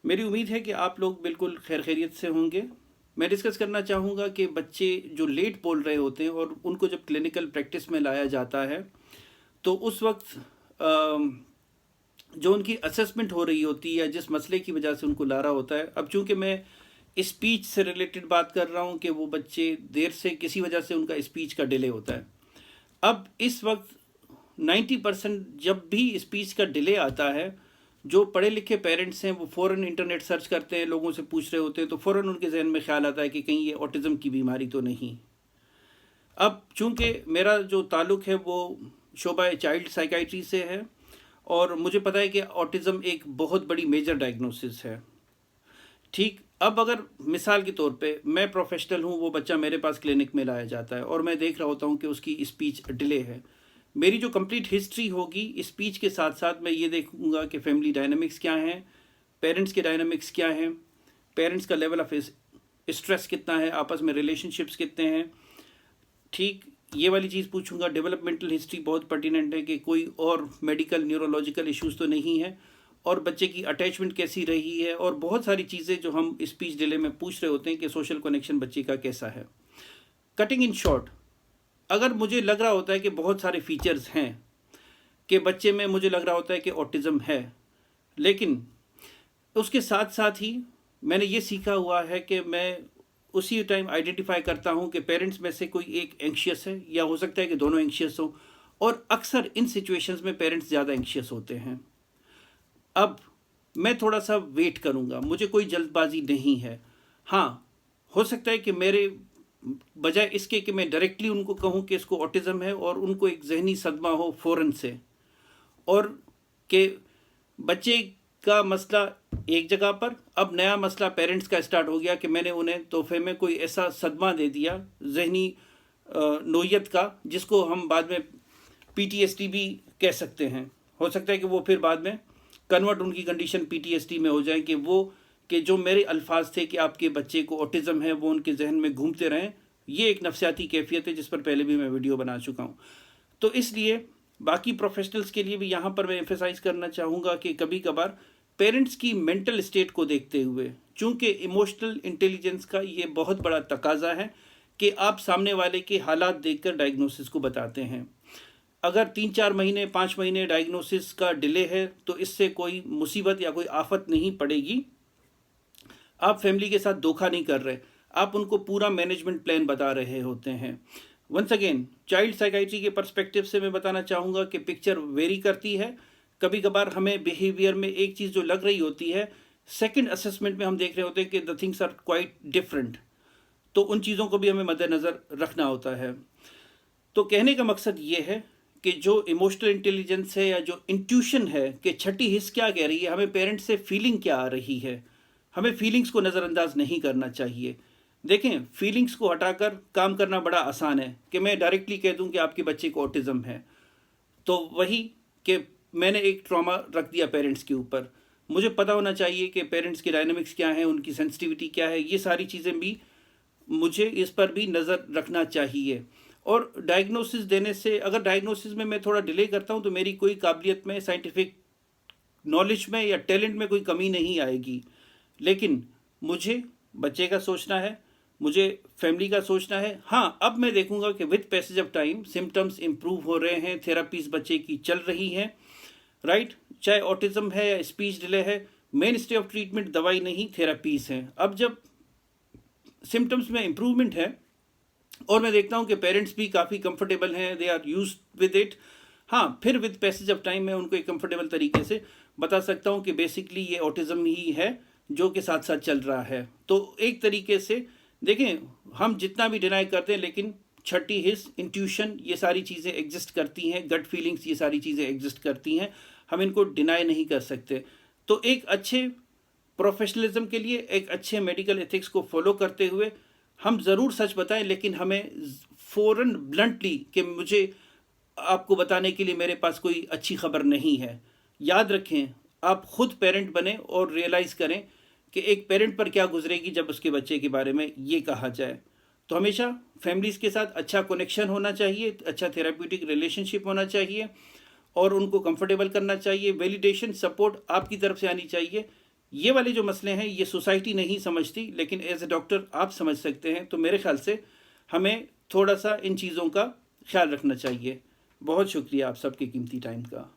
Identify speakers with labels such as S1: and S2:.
S1: मेरी उम्मीद है कि आप लोग बिल्कुल खैर खैरियत से होंगे। मैं डिस्कस करना चाहूँगा कि बच्चे जो लेट बोल रहे होते हैं और उनको जब क्लिनिकल प्रैक्टिस में लाया जाता है, तो उस वक्त जो उनकी असेसमेंट हो रही होती है या जिस मसले की वजह से उनको ला रहा होता है। अब चूंकि मैं स्पीच से रिलेटेड बात कर रहा हूँ कि वो बच्चे देर से किसी वजह से उनका स्पीच का डिले होता है। अब इस वक्त 90% जब भी स्पीच का डिले आता है, जो पढ़े लिखे पेरेंट्स हैं वो फ़ौरन इंटरनेट सर्च करते हैं, लोगों से पूछ रहे होते हैं, तो फ़ौरन उनके जहन में ख्याल आता है कि कहीं ये ऑटिज़म की बीमारी तो नहीं। अब चूंकि मेरा जो ताल्लुक़ है वो शोबा चाइल्ड साइकाइट्री से है और मुझे पता है कि ऑटिज़म एक बहुत बड़ी मेजर डायग्नोसिस है। ठीक, अब अगर मिसाल के तौर पे मैं प्रोफेशनल हूँ, वो बच्चा मेरे पास क्लिनिक में लाया जाता है और मैं देख रहा होता हूँ कि उसकी स्पीच डिले है। मेरी जो कंप्लीट हिस्ट्री होगी स्पीच के साथ साथ मैं ये देखूँगा कि फैमिली डायनामिक्स क्या हैं, पेरेंट्स के डायनामिक्स क्या हैं, पेरेंट्स का लेवल ऑफ स्ट्रेस कितना है, आपस में रिलेशनशिप्स कितने हैं। ठीक, ये वाली चीज़ पूछूंगा। डेवलपमेंटल हिस्ट्री बहुत पर्टिनेंट है कि कोई और मेडिकल न्यूरोलॉजिकल इश्यूज़ तो नहीं है, और बच्चे की अटैचमेंट कैसी रही है, और बहुत सारी चीज़ें जो हम स्पीच डिले में पूछ रहे होते हैं कि सोशल कनेक्शन बच्चे का कैसा है। कटिंग इन शॉर्ट, अगर मुझे लग रहा होता है कि बहुत सारे फीचर्स हैं कि बच्चे में, मुझे लग रहा होता है कि ऑटिज़म है, लेकिन उसके साथ साथ ही मैंने ये सीखा हुआ है कि मैं उसी टाइम आइडेंटिफाई करता हूँ कि पेरेंट्स में से कोई एक एंक्शियस है, या हो सकता है कि दोनों एंक्शियस हो, और अक्सर इन सिचुएशंस में पेरेंट्स ज़्यादा एंक्शियस होते हैं। अब मैं थोड़ा सा वेट करूँगा, मुझे कोई जल्दबाजी नहीं है। हाँ, हो सकता है कि मेरे बजाय इसके कि मैं डायरेक्टली उनको कहूँ कि इसको ऑटिज़म है और उनको एक जहनी सदमा हो फ़ौरन से, और कि बच्चे का मसला एक जगह पर, अब नया मसला पेरेंट्स का स्टार्ट हो गया कि मैंने उन्हें तोहफे में कोई ऐसा सदमा दे दिया जहनी नोयत का, जिसको हम बाद में PTSD भी कह सकते हैं। हो सकता है कि वो फिर बाद में कन्वर्ट उनकी कंडीशन PTSD में हो जाए, कि वो कि जो मेरे अल्फाज थे कि आपके बच्चे को ऑटिज़म है वो उनके जहन में घूमते रहें। ये एक नफ्सियाती कैफियत है जिस पर पहले भी मैं वीडियो बना चुका हूँ। तो इसलिए बाकी प्रोफेशनल्स के लिए भी यहाँ पर मैं एम्फेसाइज करना चाहूँगा कि कभी कभार पेरेंट्स की मेंटल स्टेट को देखते हुए, चूँकि इमोशनल इंटेलिजेंस का ये बहुत बड़ा तकाजा है कि आप सामने वाले के हालात देखकर डायग्नोसिस को बताते हैं। अगर 3-4 महीने 5 महीने डायग्नोसिस का डिले है तो इससे कोई मुसीबत या कोई आफत नहीं पड़ेगी। आप फैमिली के साथ धोखा नहीं कर रहे, आप उनको पूरा मैनेजमेंट प्लान बता रहे होते हैं। वंस अगेन, चाइल्ड साइकाइट्री के पर्सपेक्टिव से मैं बताना चाहूँगा कि पिक्चर वेरी करती है। कभी कभार हमें बिहेवियर में एक चीज़ जो लग रही होती है, सेकंड असेसमेंट में हम देख रहे होते हैं कि the things are quite different, तो उन चीज़ों को भी हमें मद्देनज़र रखना होता है। तो कहने का मकसद ये है कि जो इमोशनल इंटेलिजेंस है या जो इंट्यूशन है कि छठी हिस्स क्या कह रही है, हमें पेरेंट्स से फीलिंग क्या आ रही है, हमें फीलिंग्स को नज़रअंदाज नहीं करना चाहिए। देखें, फीलिंग्स को हटाकर काम करना बड़ा आसान है कि मैं डायरेक्टली कह दूं कि आपके बच्चे को ऑटिज़म है, तो वही कि मैंने एक ट्रॉमा रख दिया पेरेंट्स के ऊपर। मुझे पता होना चाहिए कि पेरेंट्स के डायनामिक्स क्या हैं, उनकी सेंसिटिविटी क्या है, ये सारी चीज़ें भी मुझे इस पर भी नज़र रखना चाहिए। और डायग्नोसिस देने से, अगर डायग्नोसिस में मैं थोड़ा डिले करता हूँ तो मेरी कोई काबिलियत में, साइंटिफिक नॉलेज में या टैलेंट में कोई कमी नहीं आएगी, लेकिन मुझे बच्चे का सोचना है, मुझे फैमिली का सोचना है। हाँ, अब मैं देखूंगा कि with passage of time symptoms improve हो रहे हैं, थेरापीज बच्चे की चल रही हैं, राइट। चाहे ऑटिज़म है या स्पीच डिले है, मेन स्टे ऑफ ट्रीटमेंट दवाई नहीं, थेरापीज हैं। अब जब सिम्टम्स में इम्प्रूवमेंट है और मैं देखता हूँ कि पेरेंट्स भी काफ़ी कंफर्टेबल हैं, they are used with it, हाँ, फिर विद पैसेज ऑफ टाइम मैं उनको एक कंफर्टेबल तरीके से बता सकता हूँ कि बेसिकली ये ऑटिज़म ही है जो कि साथ साथ चल रहा है। तो एक तरीके से देखें, हम जितना भी डिनाई करते हैं, लेकिन छठी हिस्स, इंट्यूशन, ये सारी चीज़ें एग्जिस्ट करती हैं, गट फीलिंग्स, ये सारी चीज़ें एग्जिस्ट करती हैं, हम इनको डिनाई नहीं कर सकते। तो एक अच्छे प्रोफेशनलिज्म के लिए, एक अच्छे मेडिकल एथिक्स को फॉलो करते हुए हम ज़रूर सच बताएं, लेकिन हमें फ़ौरन ब्लंटली कि मुझे आपको बताने के लिए मेरे पास कोई अच्छी खबर नहीं है। याद रखें, आप खुद पेरेंट बने और रियलाइज़ करें कि एक पेरेंट पर क्या गुजरेगी जब उसके बच्चे के बारे में ये कहा जाए। तो हमेशा फैमिलीज़ के साथ अच्छा कनेक्शन होना चाहिए, अच्छा थेराप्यूटिक रिलेशनशिप होना चाहिए, और उनको कंफर्टेबल करना चाहिए। वैलिडेशन, सपोर्ट आपकी तरफ से आनी चाहिए ये वाले जो मसले हैं ये सोसाइटी नहीं समझती, लेकिन एज ए डॉक्टर आप समझ सकते हैं। तो मेरे ख्याल से हमें थोड़ा सा इन चीज़ों का ख्याल रखना चाहिए। बहुत शुक्रिया आप सबके कीमती टाइम का।